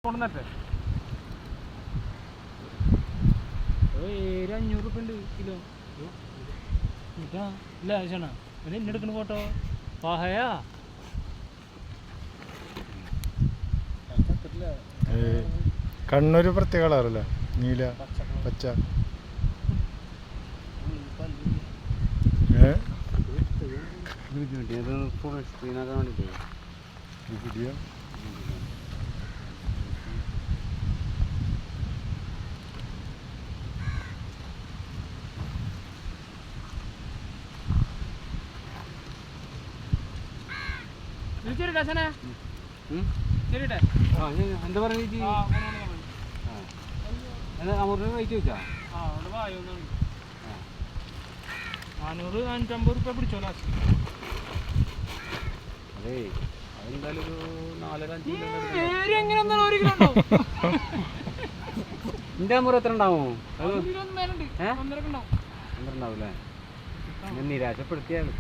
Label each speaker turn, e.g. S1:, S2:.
S1: 500 രൂപ ഉണ്ട് കിലോ ഇല്ല ആവശ്യമാണ് പിന്നെ എന്നെ എടുക്കണ ഫോട്ടോ പാഹയാ
S2: കണ്ണൊരു പ്രത്യേക കളറല്ലേ നീല പച്ച
S1: എന്താ പറയുക അമൂറിന് റേറ്റ് ചോദിച്ചാ 400-550 രൂപ പിടിച്ചോ ലാസ്റ്റ്
S3: അതെ അതെന്തായാലും ഒരു 4-5 എന്റെ അമൂറ് എത്ര ഉണ്ടാവും
S1: ഉണ്ടാവൂലേ
S3: നിരാശപ്പെടുത്തിയാണ്